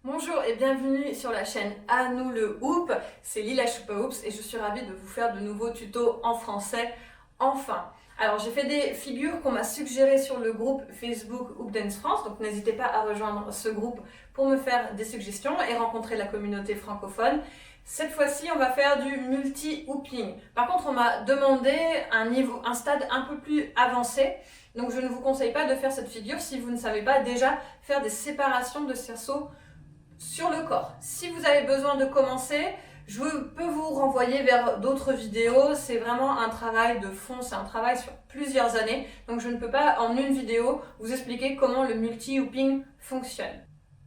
Bonjour et bienvenue sur la chaîne À nous le hoop, c'est Lila Choupa Hoops et je suis ravie de vous faire de nouveaux tutos en français, enfin. Alors j'ai fait des figures qu'on m'a suggérées sur le groupe Facebook Hoop Dance France, donc n'hésitez pas à rejoindre ce groupe pour me faire des suggestions et rencontrer la communauté francophone. Cette fois-ci, on va faire du multi-hooping. Par contre, on m'a demandé un stade un peu plus avancé, donc je ne vous conseille pas de faire cette figure si vous ne savez pas déjà faire des séparations de cerceaux sur le corps. Si vous avez besoin de commencer, je peux vous renvoyer vers d'autres vidéos. C'est vraiment un travail de fond, c'est un travail sur plusieurs années. Donc je ne peux pas en une vidéo vous expliquer comment le multi-hooping fonctionne.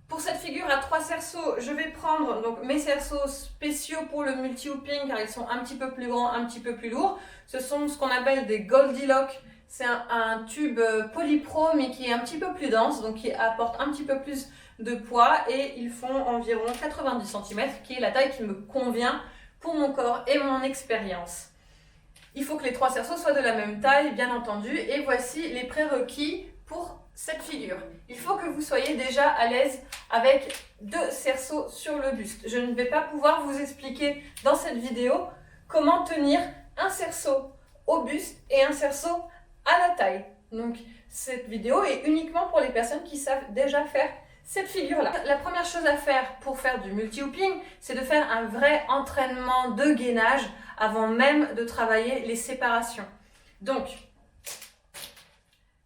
Pour cette figure à 3 cerceaux, je vais prendre donc mes cerceaux spéciaux pour le multi-hooping car ils sont un petit peu plus grands, un petit peu plus lourds. Ce sont ce qu'on appelle des Goldilocks. C'est un tube polypro mais qui est un petit peu plus dense, donc qui apporte un petit peu plus de poids et ils font environ 90 cm, qui est la taille qui me convient pour mon corps et mon expérience. Il faut que les 3 cerceaux soient de la même taille, bien entendu, et voici les prérequis pour cette figure. Il faut que vous soyez déjà à l'aise avec 2 cerceaux sur le buste. Je ne vais pas pouvoir vous expliquer dans cette vidéo comment tenir un cerceau au buste et un cerceau à la taille. Donc cette vidéo est uniquement pour les personnes qui savent déjà faire cette figure-là. La première chose à faire pour faire du multi-hooping, c'est de faire un vrai entraînement de gainage avant même de travailler les séparations. Donc,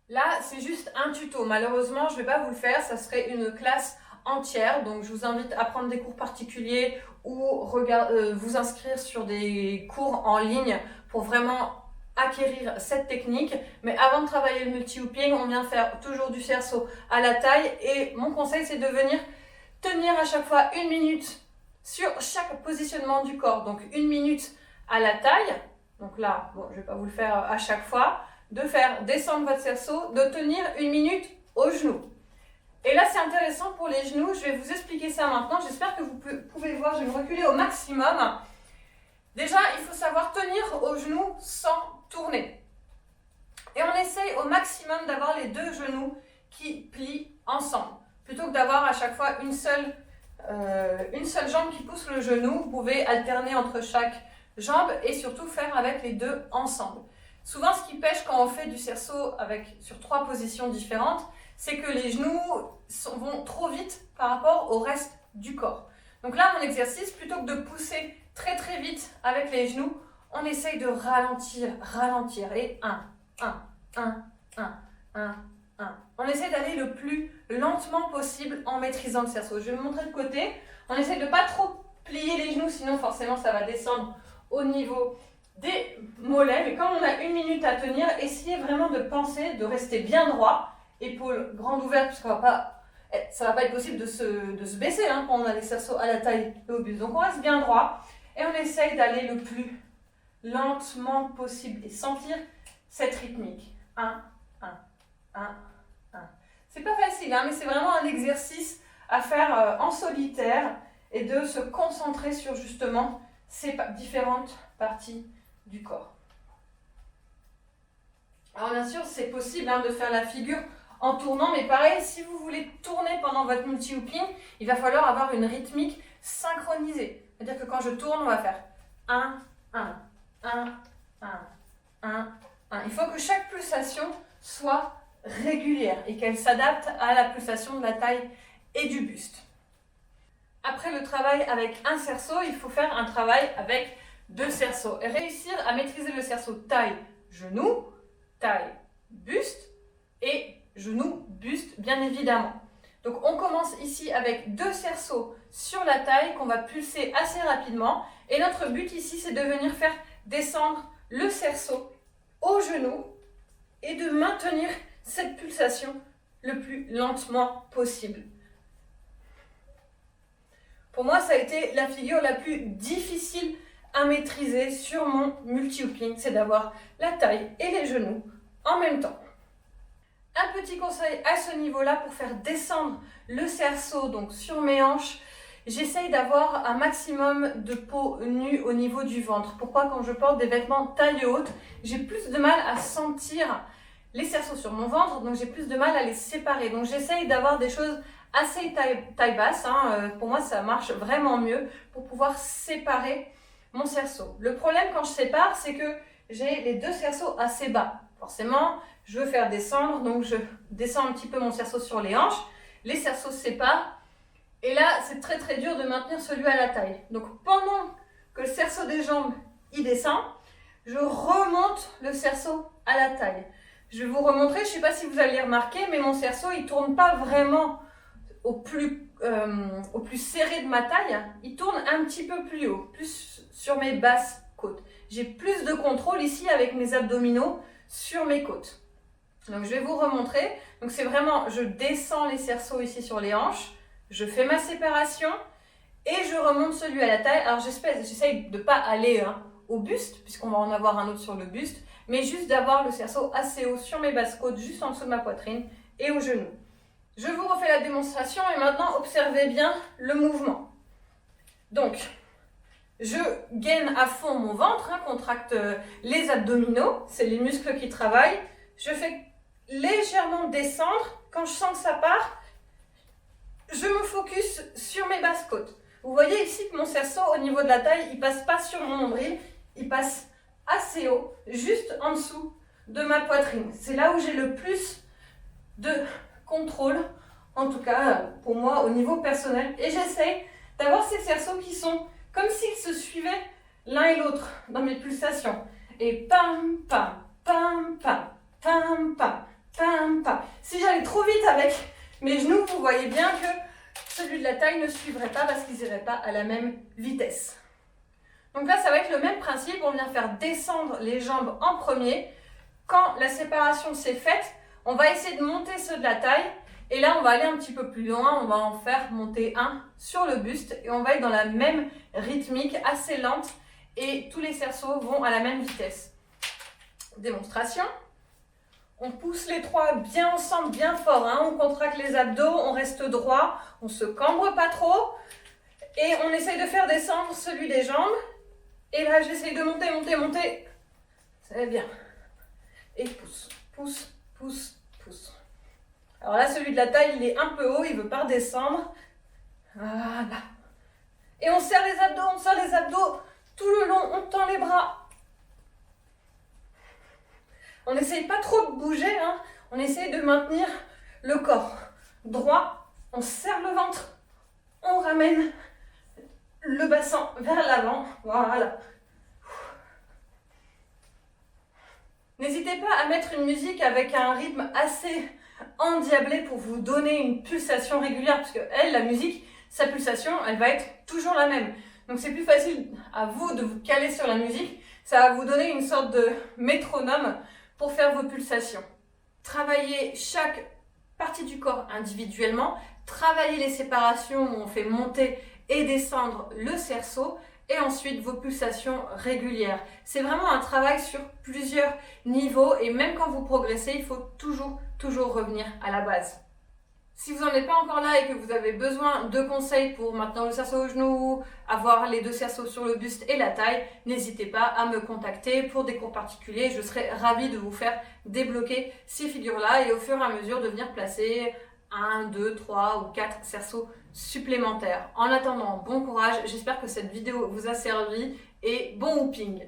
là, c'est juste un tuto. Malheureusement, je ne vais pas vous le faire, ça serait une classe entière. Donc, je vous invite à prendre des cours particuliers ou vous inscrire sur des cours en ligne pour vraiment acquérir cette technique. Mais avant de travailler le multi-hooping, on vient faire toujours du cerceau à la taille et mon conseil c'est de venir tenir à chaque fois 1 minute sur chaque positionnement du corps. Donc 1 minute à la taille, donc là, bon, je ne vais pas vous le faire à chaque fois, de faire descendre votre cerceau, de tenir 1 minute au genou. Et là c'est intéressant pour les genoux, je vais vous expliquer ça maintenant, j'espère que vous pouvez voir, je vais me reculer au maximum. Déjà, il faut savoir tenir au genou sans tourner. Et on essaye au maximum d'avoir les 2 genoux qui plient ensemble. Plutôt que d'avoir à chaque fois une seule jambe qui pousse le genou, vous pouvez alterner entre chaque jambe et surtout faire avec les 2 ensemble. Souvent, ce qui pêche quand on fait du cerceau sur 3 positions différentes, c'est que les genoux vont trop vite par rapport au reste du corps. Donc là, mon exercice, plutôt que de pousser très très vite avec les genoux, on essaye de ralentir. Et 1, 1, 1, 1, 1, 1. On essaie d'aller le plus lentement possible en maîtrisant le cerceau. Je vais vous montrer de côté. On essaie de ne pas trop plier les genoux, sinon forcément ça va descendre au niveau des mollets. Mais comme on a 1 minute à tenir, essayez vraiment de penser, de rester bien droit, épaules grandes ouvertes, parce ça va pas être possible de se baisser quand on a les cerceaux à la taille et au buste. Donc on reste bien droit et on essaye d'aller le plus lentement possible et sentir cette rythmique. 1, 1, 1, 1. C'est pas facile, mais c'est vraiment un exercice à faire en solitaire et de se concentrer sur justement ces différentes parties du corps. Alors bien sûr, c'est possible de faire la figure en tournant, mais pareil, si vous voulez tourner pendant votre multi-hooping, il va falloir avoir une rythmique synchronisée. C'est-à-dire que quand je tourne, on va faire 1, 1, 1, 1, 1, 1. Il faut que chaque pulsation soit régulière et qu'elle s'adapte à la pulsation de la taille et du buste. Après le travail avec un cerceau, il faut faire un travail avec 2 cerceaux. Et réussir à maîtriser le cerceau taille-genou, taille-buste et genou-buste, bien évidemment. Donc on commence ici avec 2 cerceaux sur la taille qu'on va pulser assez rapidement. Et notre but ici, c'est de venir faire descendre le cerceau au genou et de maintenir cette pulsation le plus lentement possible. Pour moi, ça a été la figure la plus difficile à maîtriser sur mon multi-hooping, c'est d'avoir la taille et les genoux en même temps. Un petit conseil à ce niveau-là pour faire descendre le cerceau donc sur mes hanches, j'essaye d'avoir un maximum de peau nue au niveau du ventre. Pourquoi quand je porte des vêtements taille haute, j'ai plus de mal à sentir les cerceaux sur mon ventre, donc j'ai plus de mal à les séparer. Donc j'essaye d'avoir des choses assez taille basse. Pour moi, ça marche vraiment mieux pour pouvoir séparer mon cerceau. Le problème quand je sépare, c'est que j'ai les deux cerceaux assez bas. Forcément, je veux faire descendre, donc je descends un petit peu mon cerceau sur les hanches. Les cerceaux se séparent. Et là, c'est très très dur de maintenir celui à la taille. Donc pendant que le cerceau des jambes il descend, je remonte le cerceau à la taille. Je vais vous remontrer, je ne sais pas si vous allez remarquer, mais mon cerceau il ne tourne pas vraiment au plus serré de ma taille. Il tourne un petit peu plus haut, plus sur mes basses côtes. J'ai plus de contrôle ici avec mes abdominaux sur mes côtes. Donc je vais vous remontrer. Donc c'est vraiment, je descends les cerceaux ici sur les hanches, je fais ma séparation et je remonte celui à la taille. Alors j'essaye de ne pas aller au buste, puisqu'on va en avoir un autre sur le buste, mais juste d'avoir le cerceau assez haut sur mes basses côtes, juste en dessous de ma poitrine et au genou. Je vous refais la démonstration et maintenant observez bien le mouvement. Donc, je gaine à fond mon ventre, contracte les abdominaux, c'est les muscles qui travaillent. Je fais légèrement descendre. Quand je sens que ça part, je me focus sur mes basses côtes. Vous voyez ici que mon cerceau au niveau de la taille, il passe pas sur mon nombril, il passe assez haut, juste en dessous de ma poitrine. C'est là où j'ai le plus de contrôle, en tout cas pour moi au niveau personnel. Et j'essaye d'avoir ces cerceaux qui sont comme s'ils se suivaient l'un et l'autre dans mes pulsations. Et pam, pam, pam, pam, pam, pam, pam, pam. Si j'allais trop vite avec mes genoux, vous voyez bien que celui de la taille ne suivrait pas parce qu'ils n'iraient pas à la même vitesse. Donc là, ça va être le même principe. On vient faire descendre les jambes en premier. Quand la séparation s'est faite, on va essayer de monter ceux de la taille. Et là, on va aller un petit peu plus loin. On va en faire monter un sur le buste. Et on va être dans la même rythmique, assez lente. Et tous les cerceaux vont à la même vitesse. Démonstration. On pousse les trois bien ensemble, bien fort. On contracte les abdos, on reste droit. On ne se cambre pas trop. Et on essaye de faire descendre celui des jambes. Et là, j'essaye de monter, monter, monter. Ça va bien. Et pousse, pousse, pousse, pousse. Alors là, celui de la taille, il est un peu haut, il ne veut pas redescendre. Voilà. Et on serre les abdos tout le long, on tend les bras. On n'essaye pas trop de bouger, on essaye de maintenir le corps droit. On serre le ventre, on ramène le bassin vers l'avant. Voilà. N'hésitez pas à mettre une musique avec un rythme assez endiablé pour vous donner une pulsation régulière, parce que elle, la musique, sa pulsation, elle va être toujours la même. Donc c'est plus facile à vous de vous caler sur la musique, ça va vous donner une sorte de métronome pour faire vos pulsations. Travaillez chaque partie du corps individuellement, travaillez les séparations où on fait monter et descendre le cerceau, et ensuite vos pulsations régulières. C'est vraiment un travail sur plusieurs niveaux et même quand vous progressez, il faut toujours revenir à la base. Si vous n'en êtes pas encore là et que vous avez besoin de conseils pour maintenir le cerceau au genou, avoir les deux cerceaux sur le buste et la taille, n'hésitez pas à me contacter pour des cours particuliers. Je serai ravie de vous faire débloquer ces figures-là et au fur et à mesure de venir placer 1, 2, 3 ou 4 cerceaux supplémentaires. En attendant, bon courage, j'espère que cette vidéo vous a servi et bon whooping!